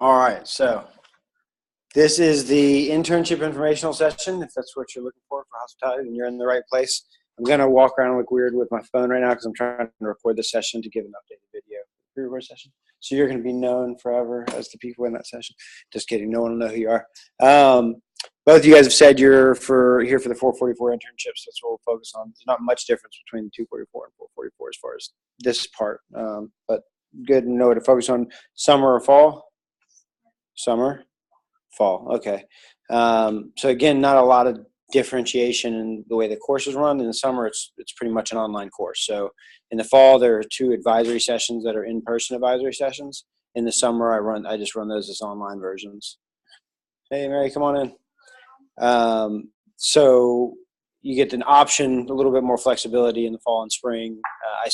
All right, so this is the internship informational session. If that's what you're looking for hospitality, then you're in the right place. I'm going to walk around and look weird with my phone right now because I'm trying to record the session to give an updated video for the pre-record session. So you're going to be known forever as the people in that session. Just kidding. No one will know who you are. Both of you guys have said you're here for the 444 internships. That's what we'll focus on. There's not much difference between 244 and 444 as far as this part, but good to know to focus on. Summer or fall? Summer, fall. Okay. So again, not a lot of differentiation in the way the course is run. In the summer, it's pretty much an online course. So in the fall, there are 2 advisory sessions that are in-person advisory sessions. In the summer, I just run those as online versions. Hey, Mary, come on in. So you get an option, a little bit more flexibility in the fall and spring. I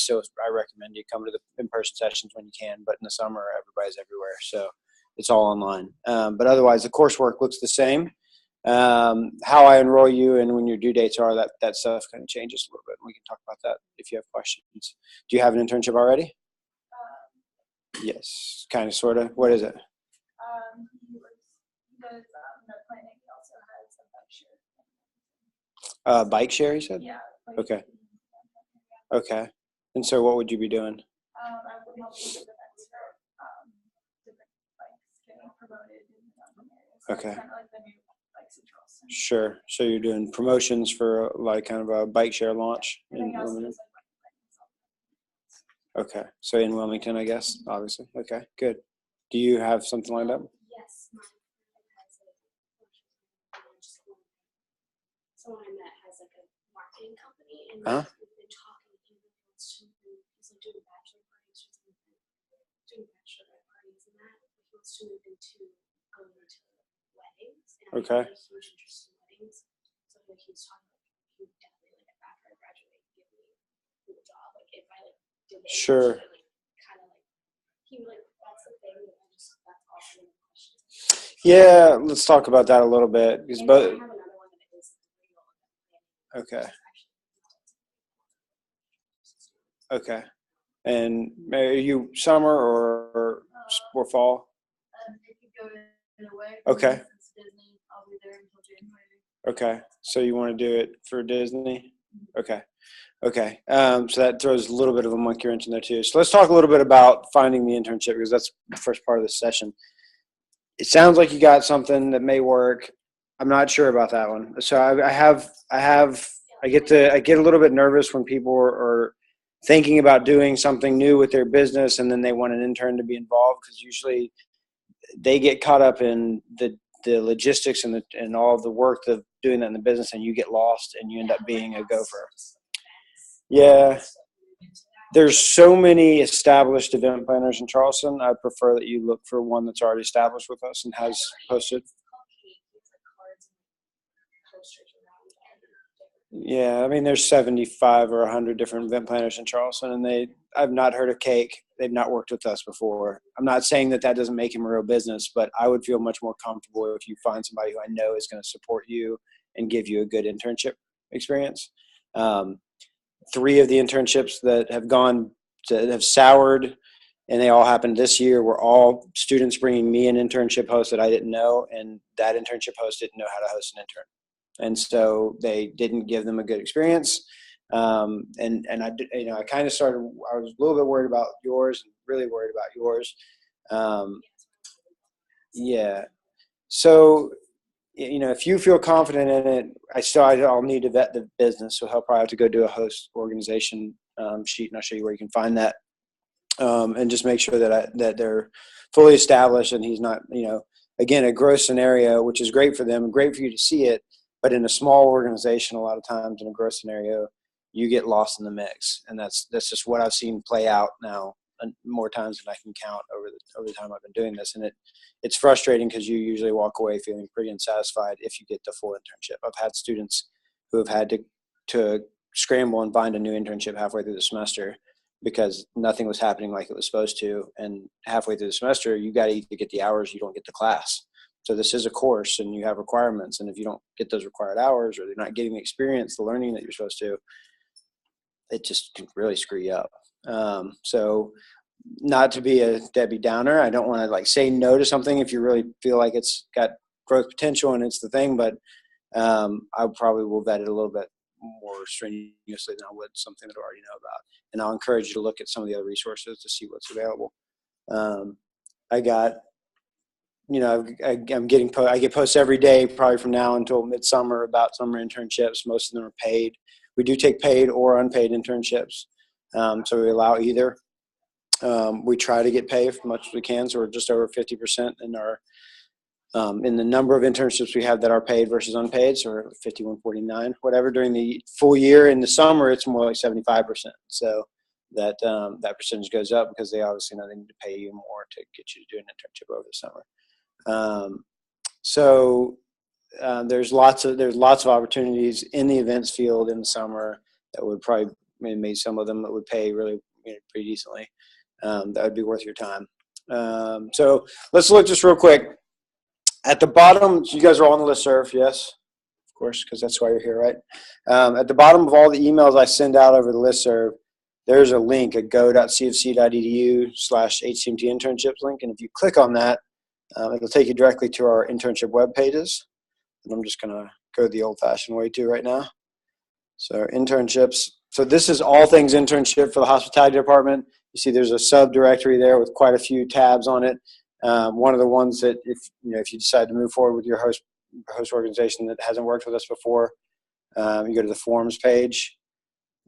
recommend you come to the in-person sessions when you can, but in the summer, everybody's everywhere. So it's all online. But otherwise, the coursework looks the same. How I enroll you and when your due dates are, that stuff kind of changes a little bit. We can talk about that if you have questions. Do you have an internship already? Yes, kind of, sort of. What is it? He does nut planning. He also has a bike share. Bike share, you said? Yeah. Okay. Okay. And so what would you be doing? I would help him with events for different bikes getting promoted in areas. So Okay. It's kind of like the new bikes in Charleston. Sure. So you're doing promotions for like kind of a bike share launch And then in he also Wilmington? does like bike Okay. So in Wilmington, I guess, obviously. Okay, good. Do you have something lined up? Yes, my friend has someone I met has like a marketing company, and we've been talking. He wants to move. He's like doing bachelor parties or something, doing bachelor parties and that. He wants to move into going into weddings, and I have a huge interest in weddings. So like he was talking, like he would definitely like after I graduate give me a job. Like if I like did it, Sure. like kind of like he would like that's the thing. And that's also the questions. Yeah, let's talk about that a little bit. Because both. Okay. Okay. And are you summer or fall? If you go in a way. Okay. Since Disney, I'll be there until January. Okay. So you want to do it for Disney? Okay. Okay. So that throws a little bit of a monkey wrench in there too. So let's talk a little bit about finding the internship because that's the first part of this session. It sounds like you got something that may work. I'm not sure about that one. So I get a little bit nervous when people are thinking about doing something new with their business and then they want an intern to be involved because usually they get caught up in the logistics and all of the work of doing that in the business and you get lost and you end up being a gopher. Yeah. There's so many established event planners in Charleston. I prefer that you look for one that's already established with us and has posted. Yeah, I mean, there's 75 or 100 different event planners in Charleston, and I've not heard of Cake. They've not worked with us before. I'm not saying that doesn't make him a real business, but I would feel much more comfortable if you find somebody who I know is going to support you and give you a good internship experience. 3 of the internships that have soured, and they all happened this year, were all students bringing me an internship host that I didn't know, and that internship host didn't know how to host an intern. And so they didn't give them a good experience. And I kind of started, I was a little bit worried about yours and really worried about yours. Yeah. So, if you feel confident in it, I'll need to vet the business. So he'll probably have to go do a host organization sheet, and I'll show you where you can find that. And just make sure that they're fully established and he's not, again, a growth scenario, which is great for them and great for you to see it. But in a small organization, a lot of times in a growth scenario, you get lost in the mix. And that's just what I've seen play out now more times than I can count over the time I've been doing this. And it's frustrating because you usually walk away feeling pretty unsatisfied if you get the full internship. I've had students who have had to scramble and find a new internship halfway through the semester because nothing was happening like it was supposed to. And halfway through the semester, you got to either get the hours, you don't get the class. So this is a course and you have requirements. And if you don't get those required hours or they're not getting the experience, the learning that you're supposed to, it just can really screw you up. So not to be a Debbie Downer. I don't want to like say no to something if you really feel like it's got growth potential and it's the thing, but I probably will vet it a little bit more strenuously than I would something that I already know about. And I'll encourage you to look at some of the other resources to see what's available. I got, I get posts every day, probably from now until midsummer, about summer internships. Most of them are paid. We do take paid or unpaid internships, so we allow either. We try to get paid as much as we can, so we're just over 50% in our in the number of internships we have that are paid versus unpaid. So we're 51.49, whatever. During the full year, in the summer, it's more like 75%. So that percentage goes up because they obviously know they need to pay you more to get you to do an internship over the summer. There's lots of opportunities in the events field in the summer that would probably maybe some of them that would pay really pretty decently. That would be worth your time. So let's look just real quick at the bottom. You guys are all on the listserv, yes, of course, because that's why you're here, right? At the bottom of all the emails I send out over the listserv, there's a link, a go.cfc.edu/HTMT internships link, and if you click on that, it'll take you directly to our internship web pages. And I'm just going to go the old-fashioned way too right now. So internships. So this is all things internship for the hospitality department. You see there's a subdirectory there with quite a few tabs on it. One of the ones that if you decide to move forward with your host organization that hasn't worked with us before, you go to the forms page,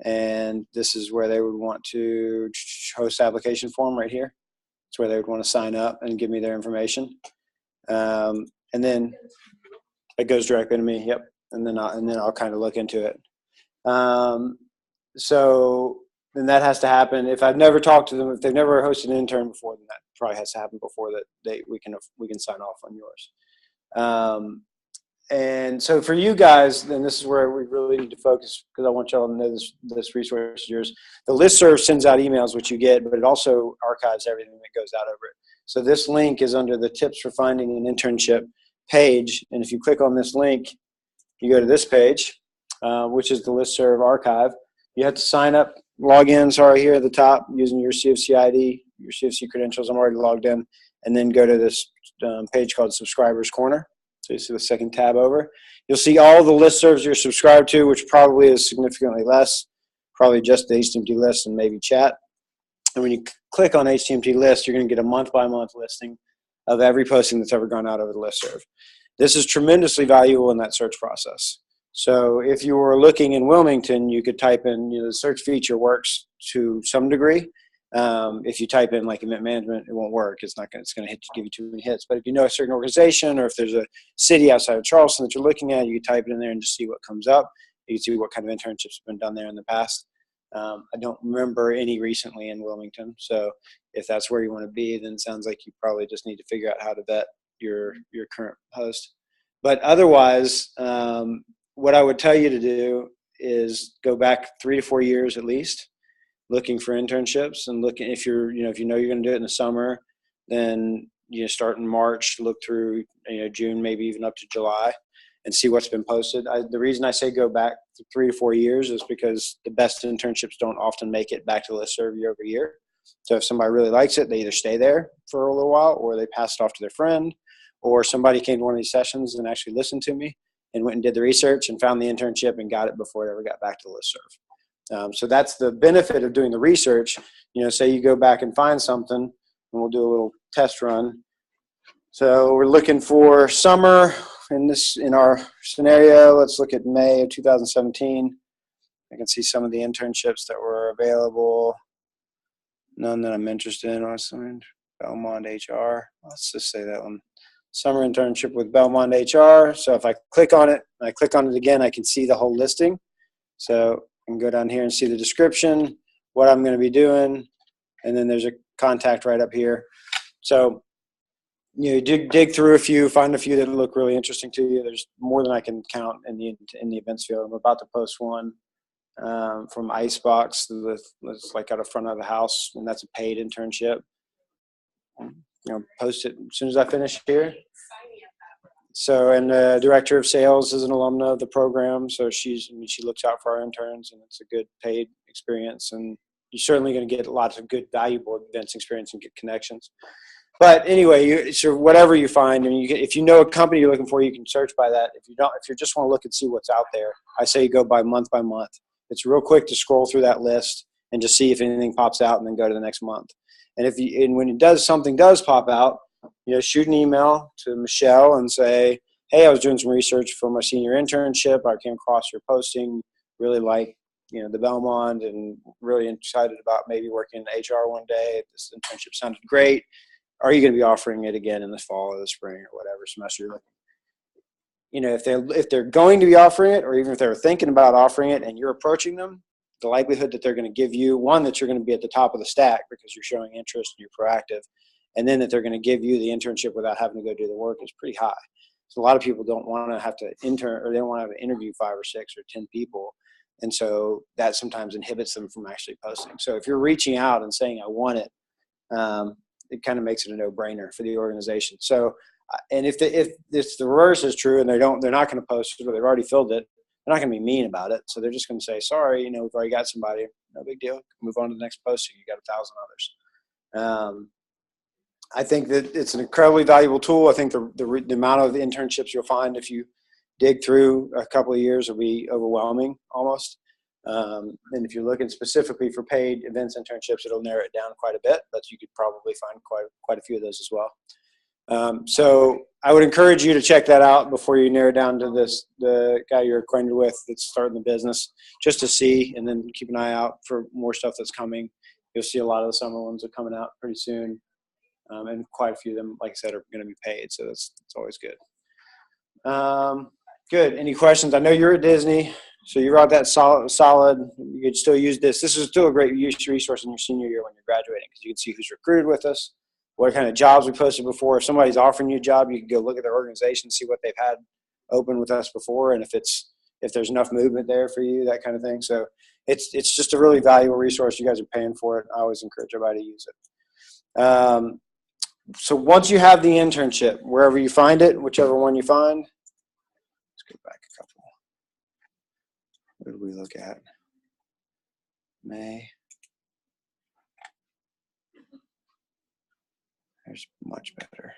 and this is where they would want to host application form right here. It's where they would want to sign up and give me their information, and then it goes directly to me. Yep, and then I'll kind of look into it. So then that has to happen. If I've never talked to them, if they've never hosted an intern before, then that probably has to happen before that we can sign off on yours. And so for you guys, then this is where we really need to focus, because I want y'all to know this resource is yours. The listserv sends out emails, which you get, but it also archives everything that goes out over it. So this link is under the tips for finding an internship page. And if you click on this link, you go to this page, which is the listserv archive. You have to sign up, log in, here at the top, using your CFC ID, your CFC credentials. I'm already logged in. And then go to this page called Subscribers Corner. So you see the second tab over. You'll see all the listservs you're subscribed to, which probably is significantly less, probably just the HTMT list and maybe chat. And when you click on HTMT list, you're going to get a month-by-month listing of every posting that's ever gone out over the listserv. This is tremendously valuable in that search process. So if you were looking in Wilmington, you could type in, the search feature works to some degree. If you type in like event management, it won't work. It's going to give you too many hits. But if you know a certain organization, or if there's a city outside of Charleston that you're looking at, you can type it in there and just see what comes up. You can see what kind of internships have been done there in the past. I don't remember any recently in Wilmington. So if that's where you want to be, then it sounds like you probably just need to figure out how to vet your current host. But otherwise, what I would tell you to do is go back 3 to 4 years at least, looking for internships, and looking if you're going to do it in the summer, then start in March, look through June, maybe even up to July, and see what's been posted. The reason I say go back 3 to 4 years is because the best internships don't often make it back to the listserv year over year. So if somebody really likes it, they either stay there for a little while, or they pass it off to their friend, or somebody came to one of these sessions and actually listened to me and went and did the research and found the internship and got it before it ever got back to the listserv. So that's the benefit of doing the research. Say you go back and find something, and we'll do a little test run. So we're looking for summer in our scenario. Let's look at May of 2017. I can see some of the internships that were available. None that I'm interested in. Belmont HR. Let's just say that one. Summer internship with Belmont HR. So if I click on it, and I click on it again, I can see the whole listing. So I can go down here and see the description, what I'm going to be doing, and then there's a contact right up here. So dig through a few, find a few that look really interesting to you. There's more than I can count in the events field. I'm about to post one from Icebox that's like out of front of the house, and that's a paid internship. Post it as soon as I finish here. So, and the director of sales is an alumna of the program, so she looks out for our interns, and it's a good paid experience. And you're certainly going to get lots of good, valuable events experience and get connections. But anyway, so whatever you find, and if you know a company you're looking for, you can search by that. If you just want to look and see what's out there, I say you go by month. It's real quick to scroll through that list and just see if anything pops out, and then go to the next month. And when something does pop out, shoot an email to Michelle and say, hey, I was doing some research for my senior internship. I came across your posting, really like the Belmont, and really excited about maybe working in HR one day. This internship sounded great. Are you going to be offering it again in the fall or the spring or whatever semester you're looking? If they're going to be offering it, or even if they're thinking about offering it and you're approaching them, the likelihood that they're going to give you, one, that you're going to be at the top of the stack because you're showing interest and you're proactive, and then that they're going to give you the internship without having to go do the work is pretty high. So a lot of people don't want to have to intern, or they don't want to have to interview 5 or 6 or 10 people. And so that sometimes inhibits them from actually posting. So if you're reaching out and saying, I want it, it kind of makes it a no-brainer for the organization. So, and if the reverse is true and they're not going to post it, or they've already filled it, they're not going to be mean about it. So they're just going to say, sorry, we've already got somebody. No big deal. Move on to the next posting. You got 1,000 others. I think that it's an incredibly valuable tool. I think the amount of internships you'll find if you dig through a couple of years will be overwhelming almost. And if you're looking specifically for paid events internships, it'll narrow it down quite a bit, but you could probably find quite a few of those as well. So I would encourage you to check that out before you narrow down to the guy you're acquainted with that's starting the business, just to see, and then keep an eye out for more stuff that's coming. You'll see a lot of the summer ones are coming out pretty soon. And quite a few of them, like I said, are going to be paid. So that's always good. Good. Any questions? I know you're at Disney, so you're out that solid. You could still use this. This is still a great resource in your senior year when you're graduating, because you can see who's recruited with us, what kind of jobs we posted before. If somebody's offering you a job, you can go look at their organization, see what they've had open with us before, and if there's enough movement there for you, that kind of thing. So it's just a really valuable resource. You guys are paying for it. I always encourage everybody to use it. So once you have the internship, wherever you find it, whichever one you find, let's go back a couple. What did we look at? May. There's much better.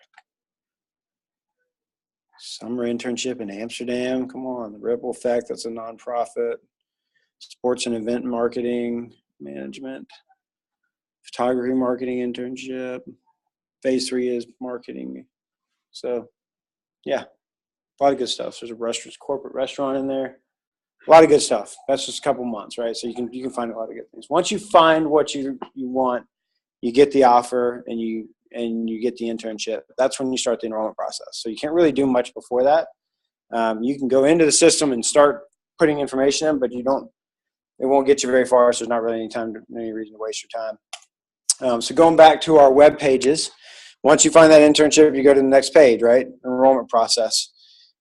Summer internship in Amsterdam. Come on, the Ripple Effect. That's a nonprofit. Sports and event marketing management. Photography marketing internship. Phase 3 is marketing. So, yeah, a lot of good stuff. There's a corporate restaurant in there. A lot of good stuff. That's just a couple months, right? So you can find a lot of good things. Once you find what you want, you get the offer and you get the internship. That's when you start the enrollment process. So you can't really do much before that. You can go into the system and start putting information in, but it won't get you very far. So there's not really any reason to waste your time. So going back to our web pages, once you find that internship, you go to the next page, right? Enrollment process.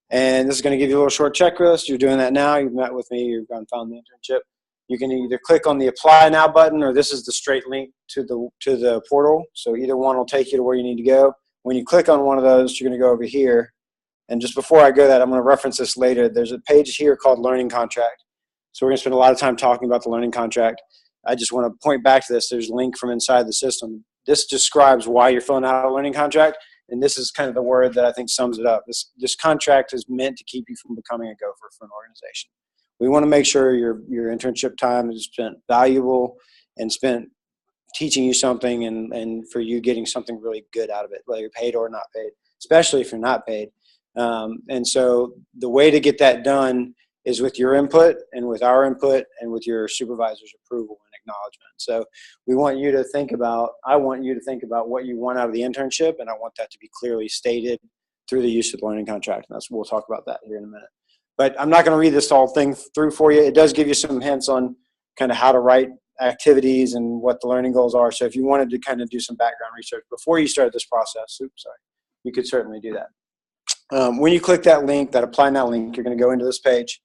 And this is going to give you a little short checklist. You're doing that now. You've met with me. You've gone and found the internship. You can either click on the Apply Now button, or this is the straight link to the portal. So either one will take you to where you need to go. When you click on one of those, you're going to go over here. And just before I go that, I'm going to reference this later. There's a page here called Learning Contract. So we're going to spend a lot of time talking about the learning contract. I just want to point back to this. There's a link from inside the system. This describes why you're filling out a learning contract, and this is kind of the word that I think sums it up. This contract is meant to keep you from becoming a gopher for an organization. We want to make sure your internship time is spent valuable and spent teaching you something and for you getting something really good out of it, whether you're paid or not paid, especially if you're not paid. And so the way to get that done is with your input and with our input and with your supervisor's approval and acknowledgement. So I want you to think about what you want out of the internship, and I want that to be clearly stated through the use of the learning contract. And we'll talk about that here in a minute. But I'm not going to read this whole thing through for you. It does give you some hints on kind of how to write activities and what the learning goals are. So if you wanted to kind of do some background research before you start this process, you could certainly do that. When you click that link, that Apply Now link, you're going to go into this page.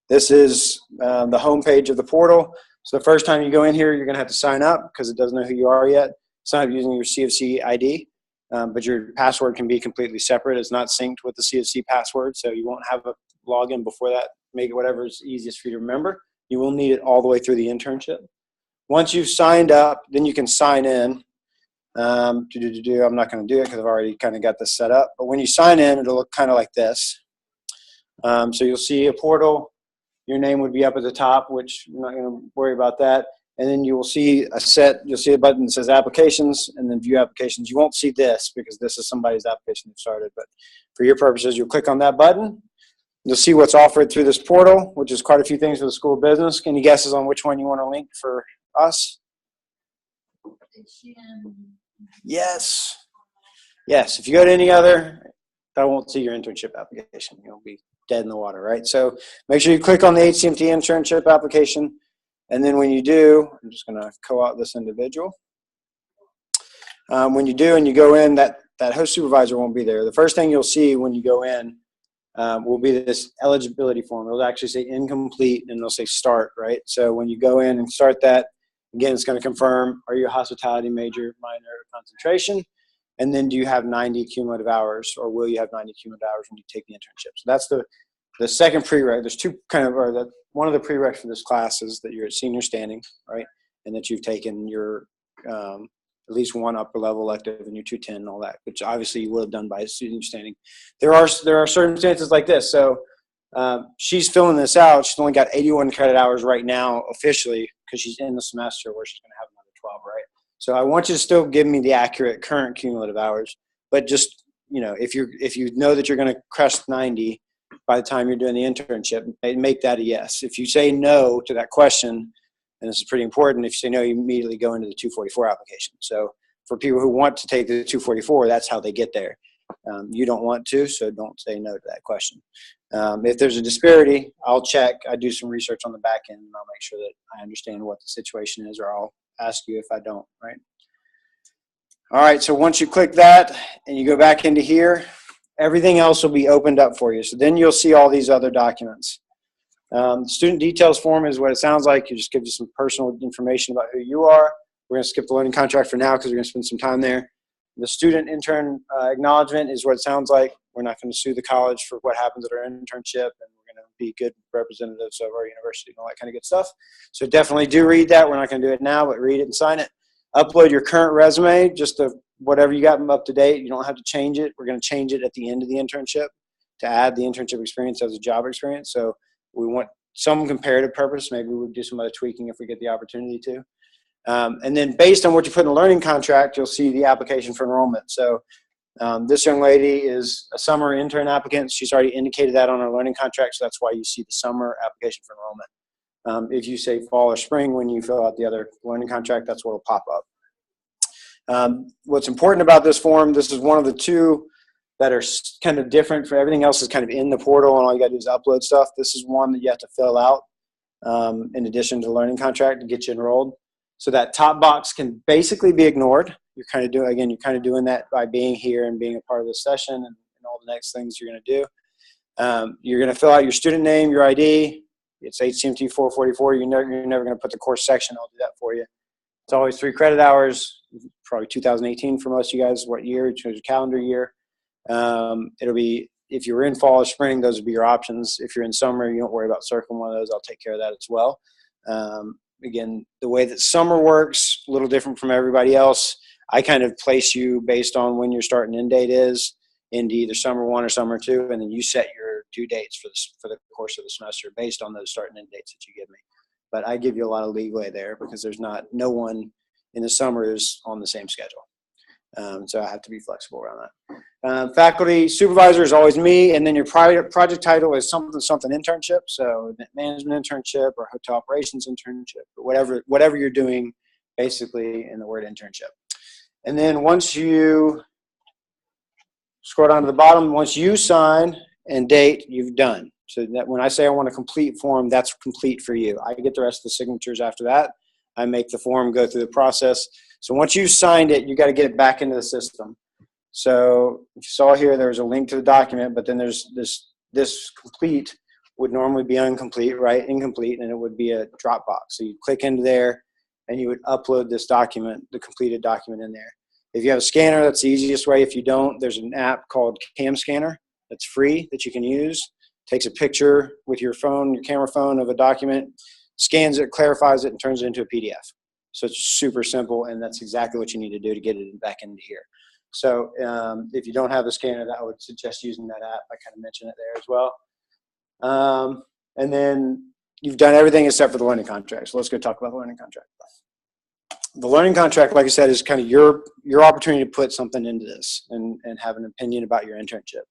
This is the home page of the portal. So the first time you go in here, you're going to have to sign up because it doesn't know who you are yet. Sign up using your CFC ID, but your password can be completely separate. It's not synced with the CFC password, so you won't have a login before that. Make it whatever is easiest for you to remember. You will need it all the way through the internship. Once you've signed up, then you can sign in. I'm not going to do it because I've already kind of got this set up. But when you sign in, it'll look kind of like this. So you'll see a portal. Your name would be up at the top, which I'm not going to worry about that. And then you will see you'll see a button that says applications and then view applications. You won't see this because this is somebody's application that started. But for your purposes, you'll click on that button. You'll see what's offered through this portal, which is quite a few things for the school of business. Any guesses on which one you want to link for us? Yes. Yes. If you go to any other, I won't see your internship application. You'll be dead in the water, right? So make sure you click on the HTMT internship application. And then when you do, I'm just going to co-out this individual. When you do and you go in, that host supervisor won't be there. The first thing you'll see when you go in will be this eligibility form. It'll actually say incomplete and it'll say start, right? So when you go in and start that, again, it's going to confirm, are you a hospitality major, minor, or concentration? And then do you have 90 cumulative hours, or will you have 90 cumulative hours when you take the internship? So that's the second prereq. There's two one of the prereqs for this class is that you're at senior standing, right? And that you've taken your at least one upper level elective and your 210 and all that, which obviously you would have done by senior standing. There are circumstances like this. So she's filling this out. She's only got 81 credit hours right now officially because she's in the semester where she's going to have another 12, right? So I want you to still give me the accurate current cumulative hours, but just, if you know that you're going to crest 90 by the time you're doing the internship, make that a yes. If you say no to that question, and this is pretty important, if you say no, you immediately go into the 244 application. So for people who want to take the 244, that's how they get there. You don't want to, so don't say no to that question. If there's a disparity, I'll check. I do some research on the back end, and I'll make sure that I understand what the situation is, or I'll ask you if I don't, right? All right, so once you click that and you go back into here, everything else will be opened up for you. So then you'll see all these other documents. The student details form is what it sounds like. It just gives you some personal information about who you are. We're going to skip the learning contract for now because we're going to spend some time there. The student intern acknowledgement is what it sounds like. We're not going to sue the college for what happens at our internship, and we're going to be good representatives of our university and all that kind of good stuff. So definitely do read that. We're not going to do it now, but read it and sign it. Upload your current resume, just whatever you got up to date. You don't have to change it. We're going to change it at the end of the internship to add the internship experience as a job experience. So we want some comparative purpose. Maybe we'll do some other tweaking if we get the opportunity to. And then based on what you put in the learning contract, you'll see the application for enrollment. So this young lady is a summer intern applicant. She's already indicated that on her learning contract, so that's why you see the summer application for enrollment. If you say fall or spring when you fill out the other learning contract, that's what will pop up. What's important about this form, this is one of the two that are kind of different. For everything else is kind of in the portal, and all you got to do is upload stuff. This is one that you have to fill out in addition to the learning contract to get you enrolled. So that top box can basically be ignored. You're kind of doing that by being here and being a part of this session and all the next things you're going to do. You're going to fill out your student name, your ID. It's HTMT 444. You're never going to put the course section. I'll do that for you. It's always 3 credit hours, probably 2018 for most of you guys. What year? You choose your calendar year. It'll be, if you're in fall or spring, those would be your options. If you're in summer, you don't worry about circling one of those. I'll take care of that as well. Again, the way that summer works, a little different from everybody else. I kind of place you based on when your start and end date is into either summer 1 or summer 2, and then you set your due dates for the course of the semester based on those start and end dates that you give me. But I give you a lot of leeway there because there's no one in the summer is on the same schedule. So I have to be flexible around that. Faculty supervisor is always me, and then your project title is something internship, so management internship or hotel operations internship or whatever you're doing basically in the word internship. And then once you scroll down to the bottom, once you sign and date, you've done. So that when I say I want a complete form, that's complete for you. I get the rest of the signatures after that. I make the form go through the process. So once you've signed it, you got to get it back into the system. So if you saw here, there's a link to the document, but then there's this complete would normally be incomplete, right? Incomplete, and it would be a Dropbox. So you click into there, and you would upload this document, the completed document in there. If you have a scanner, that's the easiest way. If you don't, there's an app called Cam Scanner that's free that you can use. Takes a picture with your phone, your camera phone of a document, scans it, clarifies it, and turns it into a PDF. So it's super simple, and that's exactly what you need to do to get it back into here. So if you don't have a scanner, I would suggest using that app. I kind of mentioned it there as well. And then you've done everything except for the learning contract. So let's go talk about the learning contract. The learning contract, like I said, is kind of your opportunity to put something into this and have an opinion about your internship.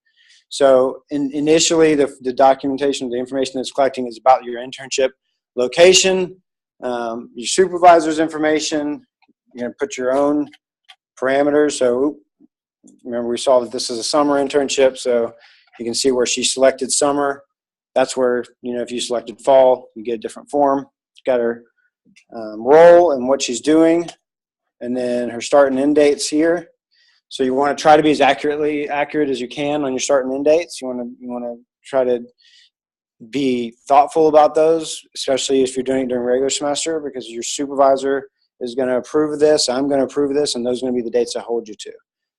So initially, the documentation, the information that's collecting is about your internship location, your supervisor's information. You're going to put your own parameters. So remember, we saw that this is a summer internship, so you can see where she selected summer. That's where, if you selected fall, you get a different form. She's got her role and what she's doing, and then her start and end dates here. So you want to try to be as accurate as you can on your start and end dates. You want to try to be thoughtful about those, especially if you're doing it during regular semester, because your supervisor is going to approve of this. I'm going to approve of this, and those are going to be the dates I hold you to.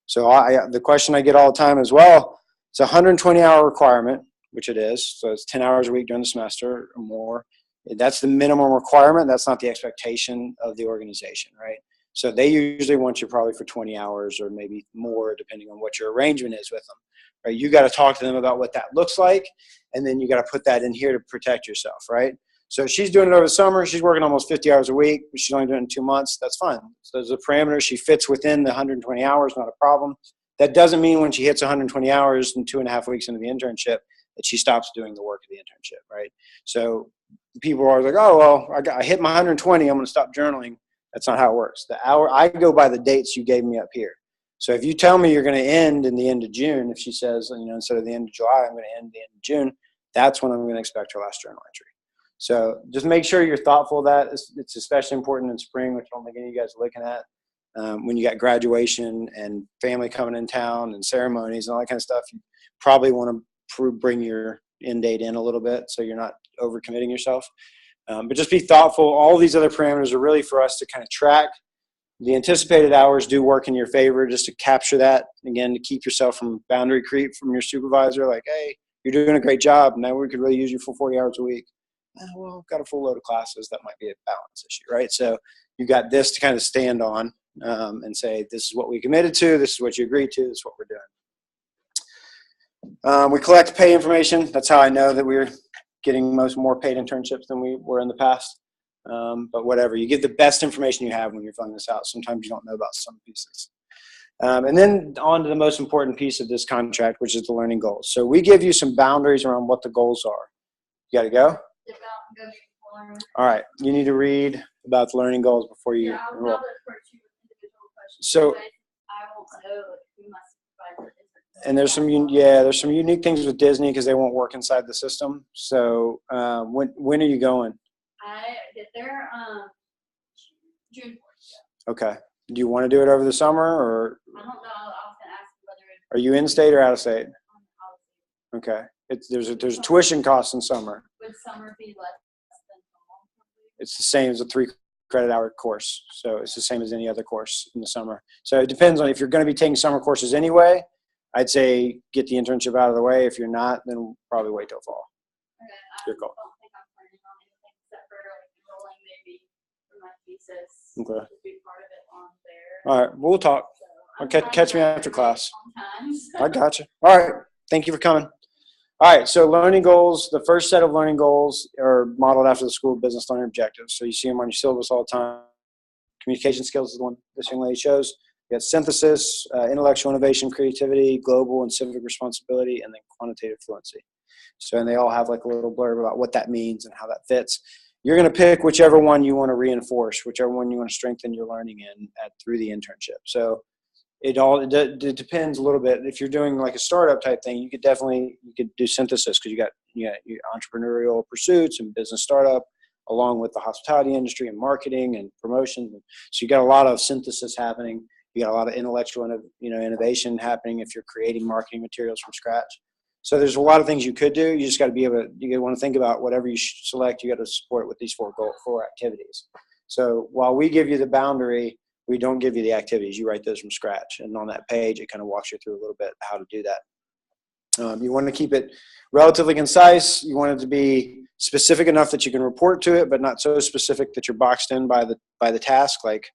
So the question I get all the time as well, it's a 120-hour requirement, which it is. So it's 10 hours a week during the semester or more. That's the minimum requirement. That's not the expectation of the organization, right? So they usually want you probably for 20 hours or maybe more, depending on what your arrangement is with them. Right? You got to talk to them about what that looks like, and then you got to put that in here to protect yourself, right? So she's doing it over the summer. She's working almost 50 hours a week. But she's only doing it in 2 months. That's fine. So there's a parameter. She fits within the 120 hours, not a problem. That doesn't mean when she hits 120 hours and 2.5 weeks into the internship that she stops doing the work of the internship, right? So people are always like, oh, well, I hit my 120. I'm going to stop journaling. That's not how it works. I go by the dates you gave me up here. So if you tell me you're going to end in the end of June, if she says, instead of the end of July, I'm going to end at the end of June, that's when I'm going to expect her last journal entry. So just make sure you're thoughtful of that. It's especially important in spring, which I don't think any of you guys are looking at. When you got graduation and family coming in town and ceremonies and all that kind of stuff, you probably want to bring your end date in a little bit so you're not overcommitting yourself. But just be thoughtful. All these other parameters are really for us to kind of track. The anticipated hours do work in your favor just to capture that, again, to keep yourself from boundary creep from your supervisor. Like, hey, you're doing a great job. Now we could really use you for 40 hours a week. Well, got a full load of classes. That might be a balance issue, right? So you got this to kind of stand on and say, this is what we committed to. This is what you agreed to. This is what we're doing. We collect pay information. That's how I know that we're getting more paid internships than we were in the past. But whatever, you give the best information you have when you're filling this out. Sometimes you don't know about some pieces. And then on to the most important piece of this contract, which is the learning goals. So we give you some boundaries around what the goals are. You got to go? All right. You need to read about the learning goals before you enroll. So, and there's some unique things with Disney because they won't work inside the system. So when are you going? I get there June 4th. Okay. Do you want to do it over the summer or? I don't know. I was going to ask whether it's. Are you in state or out of state? Okay. There's a tuition cost in summer. Would summer be less than fall? It's the same as a 3 credit hour course. So it's the same as any other course in the summer. So it depends on if you're going to be taking summer courses anyway. I'd say get the internship out of the way. If you're not, then probably wait till fall. Okay. Your call. I don't think I'm planning on anything except for enrolling maybe for my thesis. Okay. To be part of it on there. All right. We'll talk. So Catch me after class. Sometimes. I gotcha. All right. Thank you for coming. All right. So learning goals, the first set of learning goals are modeled after the school business learning objectives. So you see them on your syllabus all the time. Communication skills is the one this young lady shows. You got synthesis, intellectual innovation, creativity, global and civic responsibility, and then quantitative fluency. So, and they all have like a little blurb about what that means and how that fits. You're going to pick whichever one you want to reinforce, whichever one you want to strengthen your learning in through the internship. So it depends a little bit. If you're doing like a startup type thing, you could do synthesis because you got your entrepreneurial pursuits and business startup along with the hospitality industry and marketing and promotion. So you got a lot of synthesis happening. You got a lot of intellectual innovation happening if you're creating marketing materials from scratch. So there's a lot of things you could do. You just got to you want to think about whatever you select, you got to support with these four activities. So while we give you the boundary, we don't give you the activities. You write those from scratch. And on that page, it kind of walks you through a little bit how to do that. You want to keep it relatively concise. You want it to be specific enough that you can report to it, but not so specific that you're boxed in by the task. Like,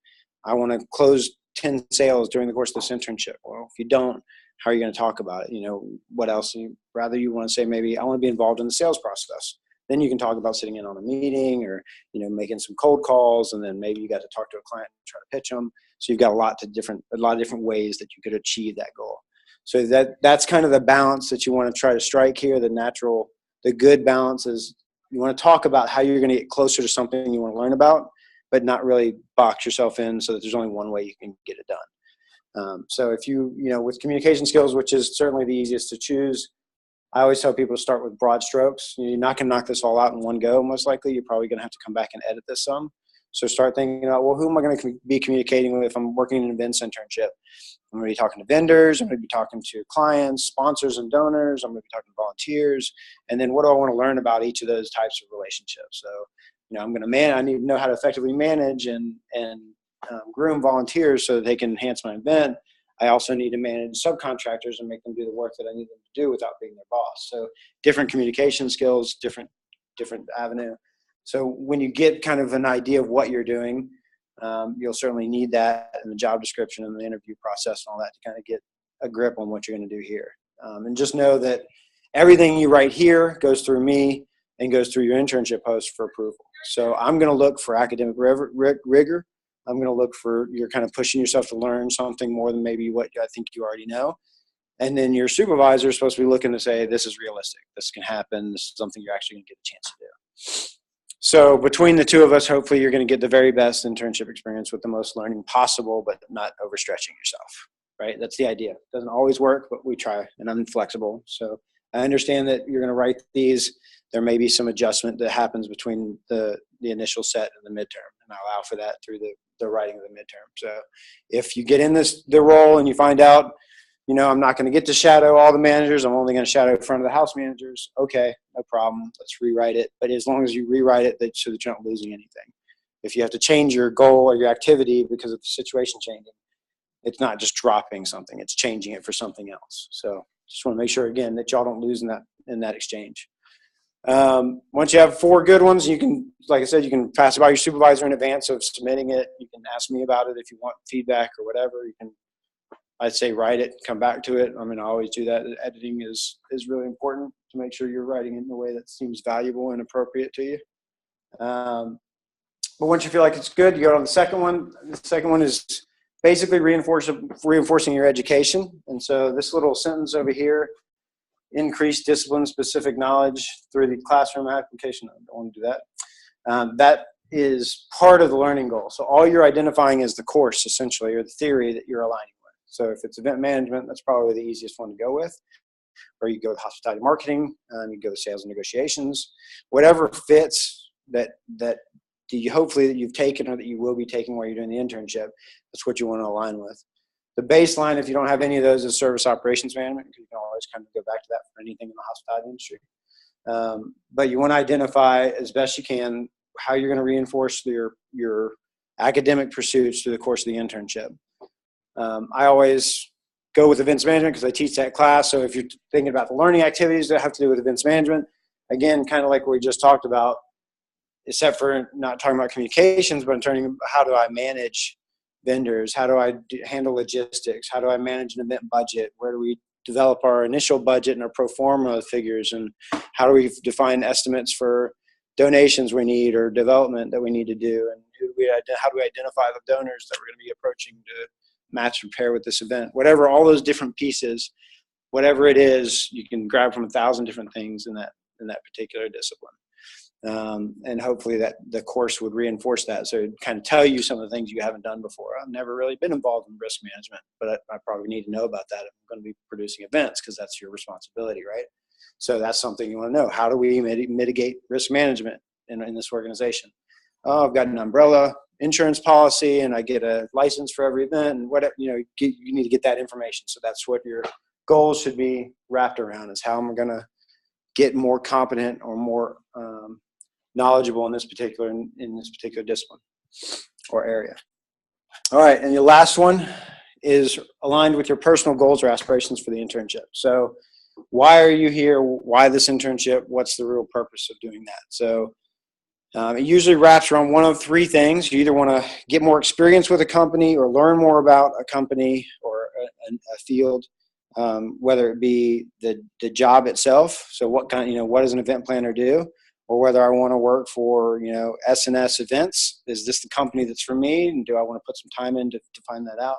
I want to close 10 sales during the course of this internship. Well, if you don't, how are you going to talk about it? You know, what else? You want to say, maybe I want to be involved in the sales process. Then you can talk about sitting in on a meeting, or, you know, making some cold calls, and then maybe you got to talk to a client and try to pitch them. So you've got a lot of different ways that you could achieve that goal. So that's kind of the balance that you want to try to strike here. The good balance is, you want to talk about how you're going to get closer to something you want to learn about, but not really box yourself in so that there's only one way you can get it done. So if with communication skills, which is certainly the easiest to choose, I always tell people to start with broad strokes. You're not going to knock this all out in one go, most likely. You're probably going to have to come back and edit this some. So start thinking about, well, who am I going to be communicating with if I'm working in an events internship? I'm going to be talking to vendors. I'm going to be talking to clients, sponsors, and donors. I'm going to be talking to volunteers. And then what do I want to learn about each of those types of relationships? So, I need to know how to effectively manage and groom volunteers so that they can enhance my event. I also need to manage subcontractors and make them do the work that I need them to do without being their boss. So different communication skills, different avenue. So when you get kind of an idea of what you're doing, you'll certainly need that in the job description and the interview process and all that to kind of get a grip on what you're going to do here. And just know that everything you write here goes through me and goes through your internship post for approval. So I'm going to look for academic rigor. I'm going to look for you're kind of pushing yourself to learn something more than maybe what I think you already know. And then your supervisor is supposed to be looking to say, this is realistic. This can happen. This is something you're actually going to get a chance to do. So between the two of us, hopefully you're going to get the very best internship experience with the most learning possible, but not overstretching yourself, right? That's the idea. It doesn't always work, but we try, and I'm flexible. So I understand that you're going to write these. There may be some adjustment that happens between the initial set and the midterm, and I allow for that through the writing of the midterm. So if you get in the role and you find out, I'm not going to get to shadow all the managers, I'm only going to shadow in front of the house managers, okay, no problem. Let's rewrite it. But as long as you rewrite it so that you're not losing anything. If you have to change your goal or your activity because of the situation changing, it's not just dropping something, it's changing it for something else. So just want to make sure, again, that y'all don't lose in that exchange. Once you have 4 good ones, you can, like I said, you can pass it by your supervisor in advance of submitting it. You can ask me about it if you want feedback or whatever. You can, I'd say, write it, come back to it. I always do that. Editing is really important to make sure you're writing it in a way that seems valuable and appropriate to you. But once you feel like it's good, you go on the second one. The second one is basically reinforcing your education. And so this little sentence over here, increase discipline-specific knowledge through the classroom application. I don't want to do that. That is part of the learning goal. So all you're identifying is the course, essentially, or the theory that you're aligning with. So if it's event management, that's probably the easiest one to go with. Or you go with hospitality marketing, you go with sales and negotiations. Whatever fits that hopefully that you've taken or that you will be taking while you're doing the internship, that's what you want to align with. The baseline, if you don't have any of those, is service operations management, because you can always kind of go back to that for anything in the hospitality industry. But you want to identify as best you can how you're going to reinforce your academic pursuits through the course of the internship. I always go with events management because I teach that class. So if you're thinking about the learning activities that have to do with events management, again, kind of like what we just talked about, except for not talking about communications, but in terms of how do I manage vendors, how do I handle logistics, how do I manage an event budget, where do we develop our initial budget and our pro forma figures, and how do we define estimates for donations we need or development that we need to do, and how do we identify the donors that we're going to be approaching to match and pair with this event. Whatever, all those different pieces, whatever it is, you can grab from 1,000 different things in that particular discipline. And hopefully that the course would reinforce that. So it'd kind of tell you some of the things you haven't done before. I've never really been involved in risk management, but I probably need to know about that if I'm going to be producing events, because that's your responsibility, right? So that's something you want to know. How do we mitigate risk management in this organization? Oh, I've got an umbrella insurance policy and I get a license for every event, and whatever, you need to get that information. So that's what your goals should be wrapped around, is how am I going to get more competent or more knowledgeable in this particular discipline or area. All right, and your last one is aligned with your personal goals or aspirations for the internship. So why are you here? Why this internship? What's the real purpose of doing that? So it usually wraps around one of three things. You either want to get more experience with a company or learn more about a company or a field, whether it be the job itself. So what what does an event planner do? Or whether I want to work for, S&S events. Is this the company that's for me? And do I want to put some time in to find that out?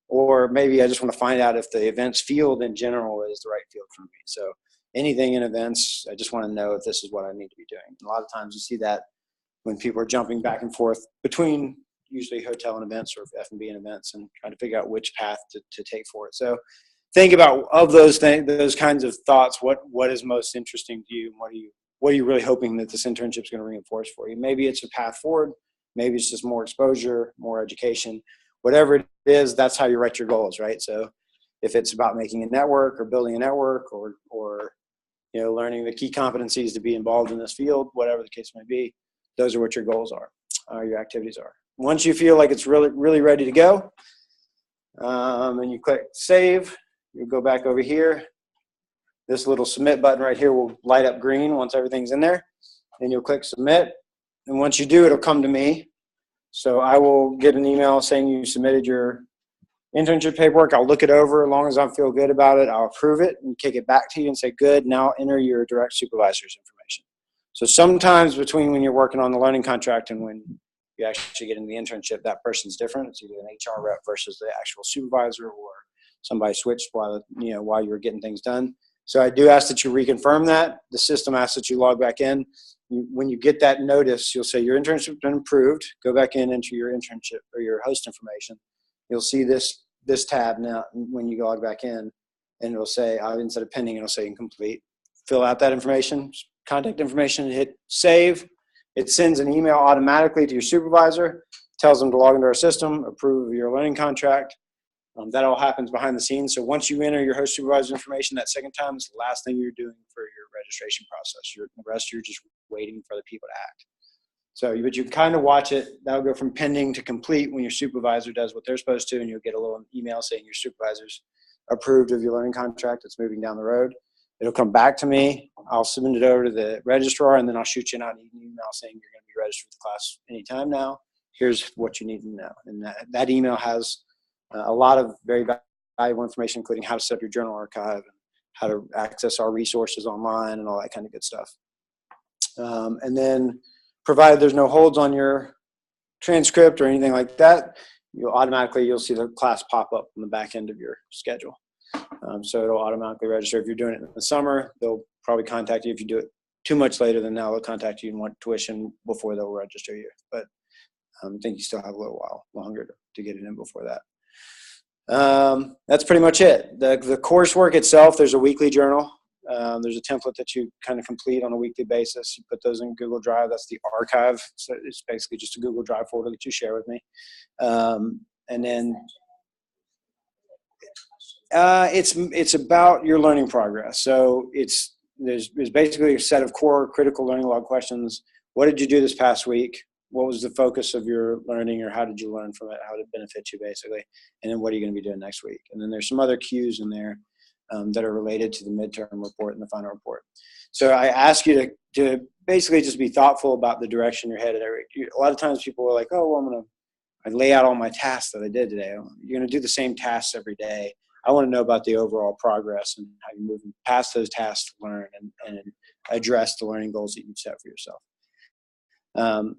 Or maybe I just want to find out if the events field in general is the right field for me. So anything in events, I just want to know if this is what I need to be doing. And a lot of times you see that when people are jumping back and forth between usually hotel and events or F&B and events and trying to figure out which path to take for it. So think about, of those things, those kinds of thoughts, what is most interesting to you, and what are you really hoping that this internship is going to reinforce for you? Maybe it's a path forward. Maybe it's just more exposure, more education. Whatever it is, that's how you write your goals, right? So if it's about making a network or building a network or learning the key competencies to be involved in this field, whatever the case may be, those are what your goals are, your activities are. Once you feel like it's really, really ready to go, and you click save, you go back over here. This little submit button right here will light up green once everything's in there. Then you'll click submit. And once you do, it'll come to me. So I will get an email saying you submitted your internship paperwork. I'll look it over. As long as I feel good about it, I'll approve it and kick it back to you and say, good, now enter your direct supervisor's information. So sometimes between when you're working on the learning contract and when you actually get into the internship, that person's different. It's either an HR rep versus the actual supervisor, or somebody switched while you were getting things done. So I do ask that you reconfirm that. The system asks that you log back in. When you get that notice, you'll say your internship has been approved. Go back in, enter your internship or your host information. You'll see this tab now when you log back in, and it'll say, instead of pending, it'll say incomplete. Fill out that information, contact information, hit save. It sends an email automatically to your supervisor, tells them to log into our system, approve your learning contract. That all happens behind the scenes. So once you enter your host supervisor information that second time, it's the last thing you're doing for your registration process. The rest you're just waiting for the people to act. So, but you kind of watch it. That'll go from pending to complete when your supervisor does what they're supposed to, and you'll get a little email saying your supervisor's approved of your learning contract. It's moving down the road. It'll come back to me. I'll submit it over to the registrar, and then I'll shoot you out an email saying you're going to be registered for the class anytime now. Here's what you need to know. And that email has a lot of very valuable information, including how to set up your journal archive and how to access our resources online and all that kind of good stuff. And then provided there's no holds on your transcript or anything like that, you'll see the class pop up on the back end of your schedule. So it'll automatically register. If you're doing it in the summer, they'll probably contact you. If you do it too much later than now, they'll contact you and want tuition before they'll register you. But I think you still have a little while longer to get it in before that. That's pretty much it. The coursework itself, there's a weekly journal. There's a template that you kind of complete on a weekly basis. You put those in Google Drive. That's the archive. So it's basically just a Google Drive folder that you share with me. And then it's about your learning progress. So there's basically a set of core critical learning log questions. What did you do this past week? What was the focus of your learning, or how did you learn from it? How did it benefit you, basically? And then what are you going to be doing next week? And then there's some other cues in there that are related to the midterm report and the final report. So I ask you to basically just be thoughtful about the direction you're headed. A lot of times people are like, oh, well, I lay out all my tasks that I did today. You're going to do the same tasks every day. I want to know about the overall progress and how you're moving past those tasks to learn and address the learning goals that you've set for yourself.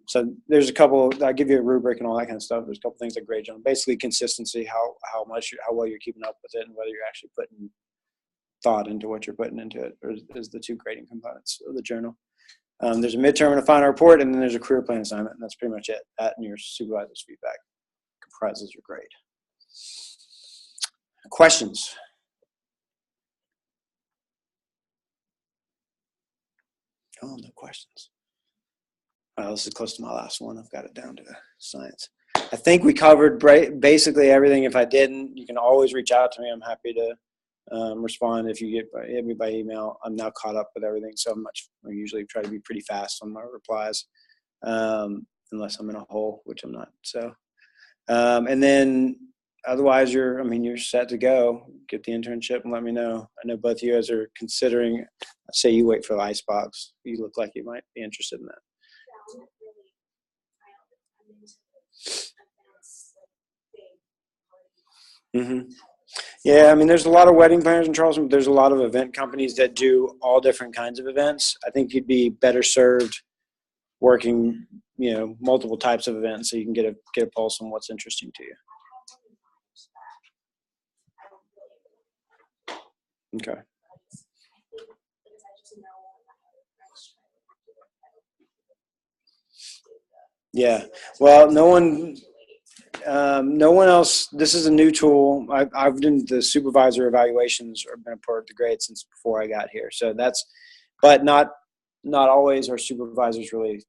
So there's a couple, I'll give you a rubric and all that kind of stuff. There's a couple things I grade on. Basically consistency, how well you're keeping up with it, and whether you're actually putting thought into what you're putting into it, is the two grading components of the journal. There's a midterm and a final report, and then there's a career plan assignment, and that's pretty much it. That and your supervisor's feedback comprises your grade. Questions? Oh, no questions. This is close to my last one. I've got it down to science. I think we covered basically everything. If I didn't, you can always reach out to me. I'm happy to respond if you hit me by email. I'm now caught up with everything so much. I usually try to be pretty fast on my replies, unless I'm in a hole, which I'm not. So, and then otherwise you're set to go. Get the internship and let me know. I know both of you guys are considering, say you wait for the icebox. You look like you might be interested in that. Yeah, I'm really, I'm into events, like big parties. Mm-hmm. Yeah, I mean, there's a lot of wedding planners in Charleston, but there's a lot of event companies that do all different kinds of events. I think you'd be better served working, multiple types of events so you can get a pulse on what's interesting to you. Okay. Yeah. Well, no one else. This is a new tool. I've done the supervisor evaluations or been a part of the grade since before I got here. So but not always are supervisors really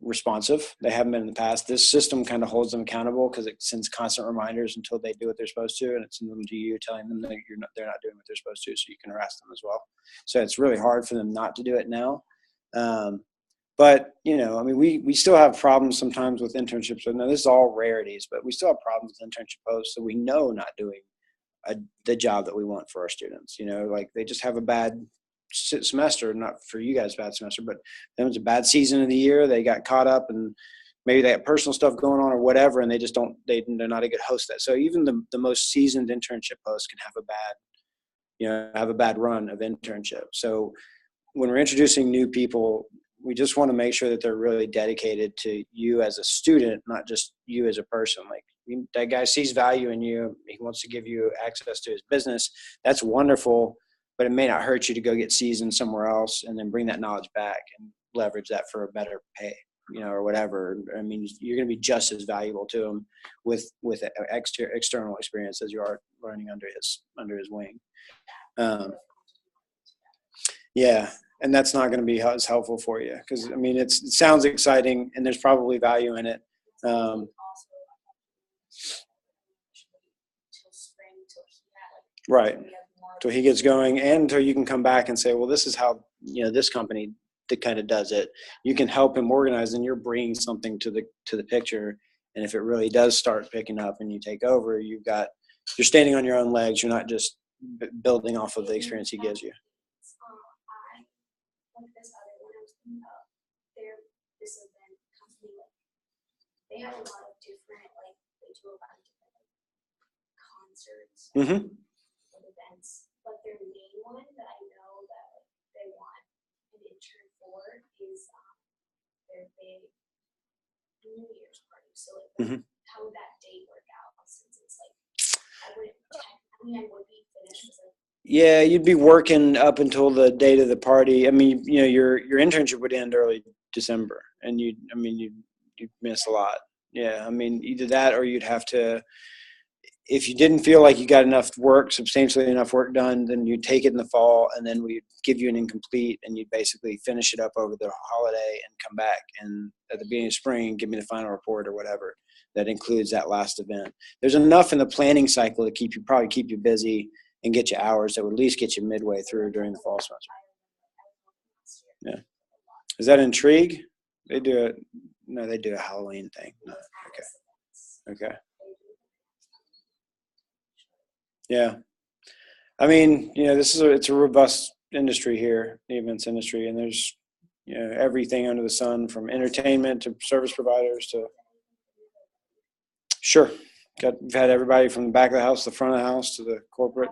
responsive. They haven't been in the past. This system kind of holds them accountable because it sends constant reminders until they do what they're supposed to, and it sends them to you telling them that they're not doing what they're supposed to, so you can harass them as well. So it's really hard for them not to do it now. But we still have problems sometimes with internships. So now this is all rarities, but we still have problems with internship posts. So we know not doing the job that we want for our students. Like they just have a bad semester, not for you guys bad semester, but it was a bad season of the year. They got caught up and maybe they have personal stuff going on or whatever, and they just they're not a good host. That so even the most seasoned internship hosts can have a bad run of internship. So when we're introducing new people, we just want to make sure that they're really dedicated to you as a student, not just you as a person. Like that guy sees value in you. He wants to give you access to his business. That's wonderful, but it may not hurt you to go get seasoned somewhere else and then bring that knowledge back and leverage that for a better pay, or whatever. I mean, you're going to be just as valuable to him with external experience as you are learning under his wing. Yeah. And that's not going to be as helpful for you because, I mean, it sounds exciting and there's probably value in it. Right. Till he gets going and until you can come back and say, well, this is how, this company that kind of does it. You can help him organize and you're bringing something to the picture. And if it really does start picking up and you take over, you're standing on your own legs. You're not just building off of the experience he gives you. This other one I was thinking of, this event company, they have a lot of different, they do a lot of different concerts and events, but their main one that I know that they want an intern for is their big New Year's party. So how would that date work out since it's I would be finished with Yeah, you'd be working up until the date of the party. I mean, your internship would end early December, and you'd miss a lot. Yeah, I mean, either that or you'd have to, if you didn't feel like you got substantially enough work done, then you'd take it in the fall, and then we'd give you an incomplete, and you'd basically finish it up over the holiday and come back, and at the beginning of spring, give me the final report or whatever that includes that last event. There's enough in the planning cycle to probably keep you busy and get you hours that would at least get you midway through during the fall semester. Yeah. Is that Intrigue? They do a Halloween thing. No. Okay. Yeah. I mean, it's a robust industry here, the events industry, and there's, everything under the sun from entertainment to service providers to. Sure. We've had everybody from the back of the house, the front of the house to the corporate.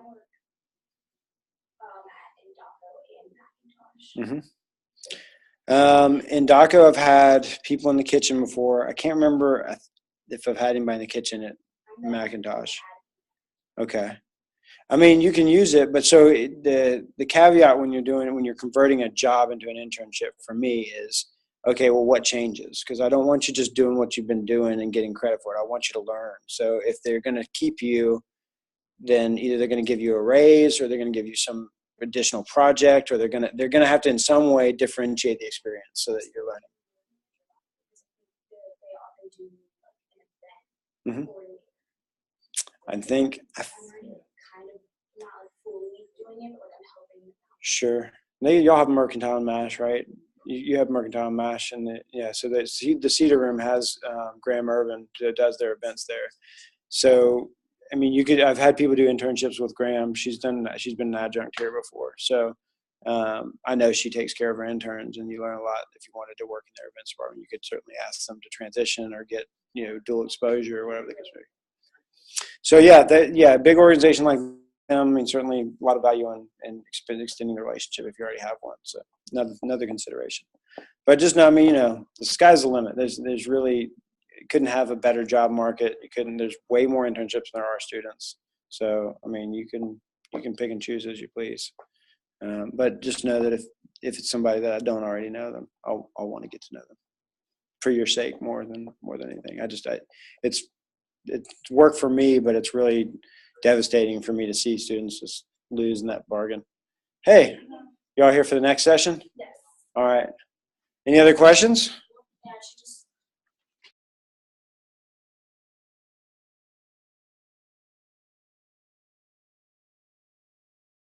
In DACO, I've had people in the kitchen before. I can't remember if I've had anybody in the kitchen at Macintosh. Okay. I mean, you can use it, but so the caveat when you're converting a job into an internship for me is, okay, well, what changes? Because I don't want you just doing what you've been doing and getting credit for it. I want you to learn. So if they're going to keep you, then either they're going to give you a raise or they're going to give you some additional project, or they're going to have to in some way differentiate the experience so that you're learning. I think Sure. Y'all have Mercantile and MASH, right? you have Mercantile Mash, and so the Cedar Room has Graham Irvin does their events there. So I mean, I've had people do internships with Graham. She's been an adjunct here before, so I know she takes care of her interns, and you learn a lot. If you wanted to work in their events department, you could certainly ask them to transition or get dual exposure or whatever the case may be. So big organization like them, I mean, certainly a lot of value in extending the relationship if you already have one. So another consideration. But just know, I mean, the sky's the limit. There's really, you couldn't have a better job market. There's way more internships than there are students. So I mean, you can pick and choose as you please. But just know that if it's somebody that I don't already know them, I'll want to get to know them for your sake more than anything. It's worked for me, but it's really devastating for me to see students just lose in that bargain. Hey, y'all here for the next session? Yes. All right. Any other questions? Yeah,